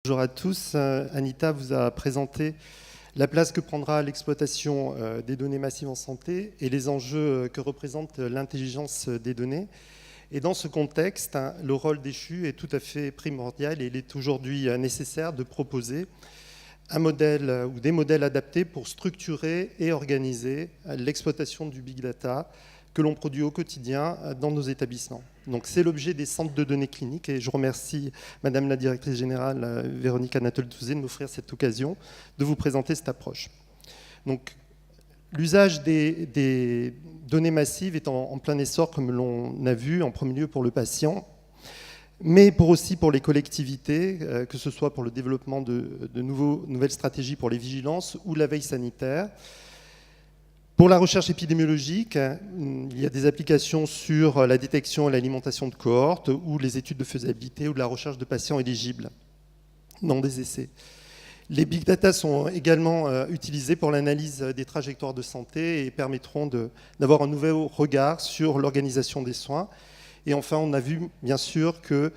Bonjour à tous. Anita vous a présenté la place que prendra l'exploitation des données massives en santé et les enjeux que représente l'intelligence des données. Et dans ce contexte, le rôle d'Échu est tout à fait primordial et il est aujourd'hui nécessaire de proposer un modèle ou des modèles adaptés pour structurer et organiser l'exploitation du big data que l'on produit au quotidien dans nos établissements. Donc c'est l'objet des centres de données cliniques et je remercie Madame la Directrice Générale Véronique Anatole-Touzé de m'offrir cette occasion de vous présenter cette approche. Donc l'usage des données massives est en plein essor, comme l'on a vu, en premier lieu pour le patient, mais aussi pour les collectivités, que ce soit pour le développement de nouvelles stratégies pour les vigilances ou la veille sanitaire. Pour la recherche épidémiologique, il y a des applications sur la détection et l'alimentation de cohortes ou les études de faisabilité ou de la recherche de patients éligibles dans des essais. Les big data sont également utilisés pour l'analyse des trajectoires de santé et permettront d'avoir un nouveau regard sur l'organisation des soins. Et enfin, on a vu bien sûr que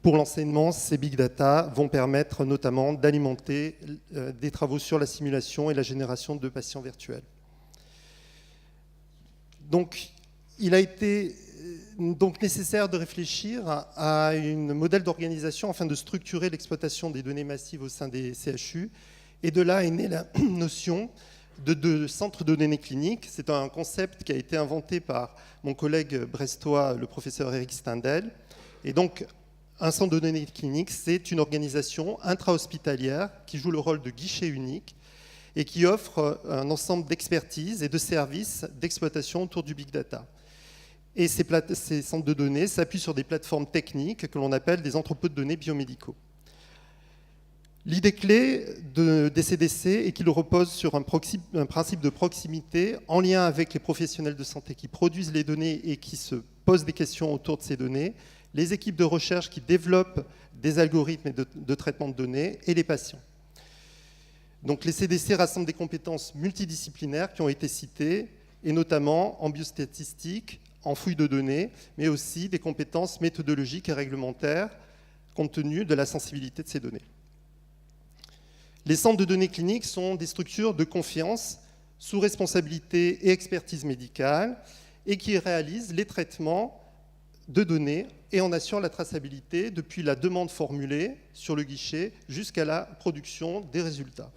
pour l'enseignement, ces big data vont permettre notamment d'alimenter des travaux sur la simulation et la génération de patients virtuels. Donc, il a été nécessaire de réfléchir à un modèle d'organisation afin de structurer l'exploitation des données massives au sein des CHU. Et de là est née la notion de centre de données cliniques. C'est un concept qui a été inventé par mon collègue brestois, le professeur Eric Stendel. Et donc, un centre de données cliniques, c'est une organisation intra-hospitalière qui joue le rôle de guichet unique et qui offre un ensemble d'expertises et de services d'exploitation autour du big data. Et ces centres de données s'appuient sur des plateformes techniques que l'on appelle des entrepôts de données biomédicaux. L'idée clé des CDC est qu'ils reposent sur un principe de proximité en lien avec les professionnels de santé qui produisent les données et qui se posent des questions autour de ces données, les équipes de recherche qui développent des algorithmes de traitement de données et les patients. Donc les CDC rassemblent des compétences multidisciplinaires qui ont été citées, et notamment en biostatistique, en fouille de données, mais aussi des compétences méthodologiques et réglementaires, compte tenu de la sensibilité de ces données. Les centres de données cliniques sont des structures de confiance sous responsabilité et expertise médicale, et qui réalisent les traitements de données et en assurent la traçabilité depuis la demande formulée sur le guichet jusqu'à la production des résultats.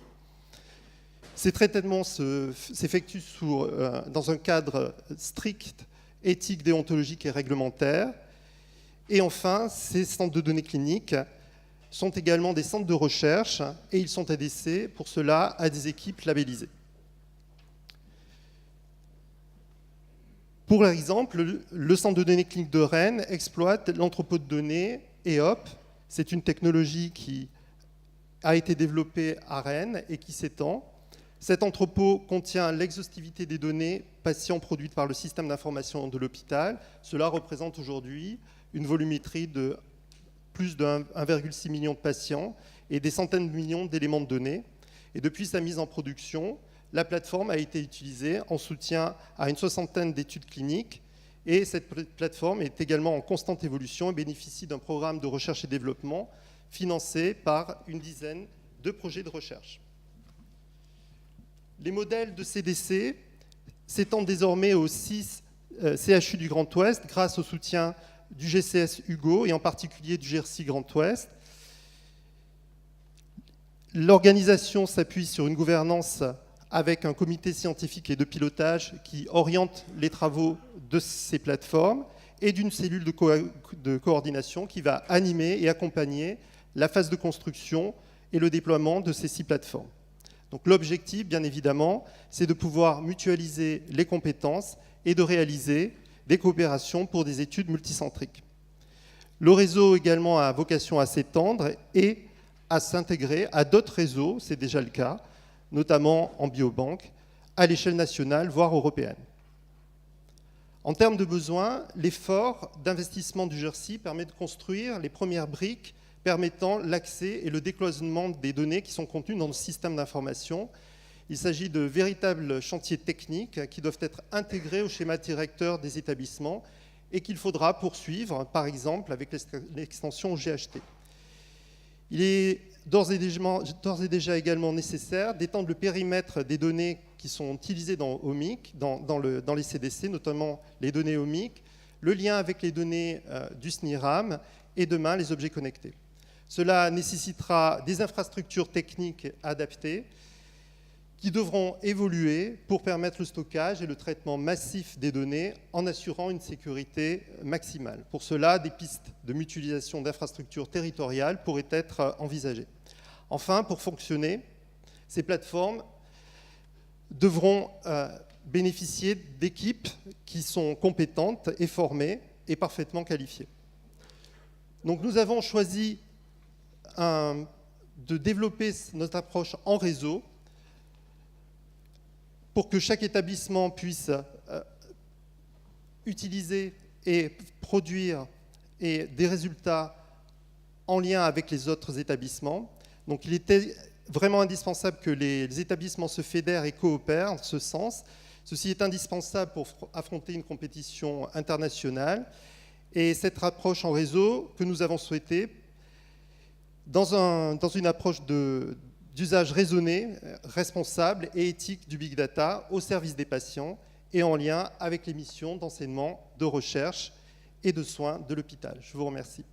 Ces traitements s'effectuent dans un cadre strict, éthique, déontologique et réglementaire. Et enfin, ces centres de données cliniques sont également des centres de recherche et ils sont adossés pour cela à des équipes labellisées. Pour exemple, le centre de données cliniques de Rennes exploite l'entrepôt de données EOP. C'est une technologie qui a été développée à Rennes et qui s'étend. Cet entrepôt contient l'exhaustivité des données patients produites par le système d'information de l'hôpital. Cela représente aujourd'hui une volumétrie de plus de 1,6 million de patients et des centaines de millions d'éléments de données. Et depuis sa mise en production, la plateforme a été utilisée en soutien à une soixantaine d'études cliniques. Et cette plateforme est également en constante évolution et bénéficie d'un programme de recherche et développement financé par une dizaine de projets de recherche. Les modèles de CDC s'étendent désormais aux 6 CHU du Grand Ouest grâce au soutien du GCS Hugo et en particulier du GRC Grand Ouest. L'organisation s'appuie sur une gouvernance avec un comité scientifique et de pilotage qui oriente les travaux de ces plateformes et d'une cellule de coordination qui va animer et accompagner la phase de construction et le déploiement de ces 6 plateformes. Donc l'objectif, bien évidemment, c'est de pouvoir mutualiser les compétences et de réaliser des coopérations pour des études multicentriques. Le réseau également a vocation à s'étendre et à s'intégrer à d'autres réseaux, c'est déjà le cas, notamment en biobanque, à l'échelle nationale, voire européenne. En termes de besoins, l'effort d'investissement du GRC permet de construire les premières briques permettant l'accès et le décloisonnement des données qui sont contenues dans le système d'information. Il s'agit de véritables chantiers techniques qui doivent être intégrés au schéma directeur des établissements et qu'il faudra poursuivre, par exemple, avec l'extension au GHT. Il est d'ores et déjà également nécessaire d'étendre le périmètre des données qui sont utilisées dans OMIC, dans les CDC, notamment les données OMIC, le lien avec les données du SNIRAM et demain les objets connectés. Cela nécessitera des infrastructures techniques adaptées qui devront évoluer pour permettre le stockage et le traitement massif des données en assurant une sécurité maximale. Pour cela, des pistes de mutualisation d'infrastructures territoriales pourraient être envisagées. Enfin, pour fonctionner, ces plateformes devront bénéficier d'équipes qui sont compétentes et formées et parfaitement qualifiées. Donc nous avons choisi de développer notre approche en réseau pour que chaque établissement puisse utiliser et produire des résultats en lien avec les autres établissements. Donc il était vraiment indispensable que les établissements se fédèrent et coopèrent en ce sens. Ceci est indispensable pour affronter une compétition internationale. Et cette approche en réseau que nous avons souhaitée, dans une approche d'usage raisonné, responsable et éthique du big data au service des patients et en lien avec les missions d'enseignement, de recherche et de soins de l'hôpital. Je vous remercie.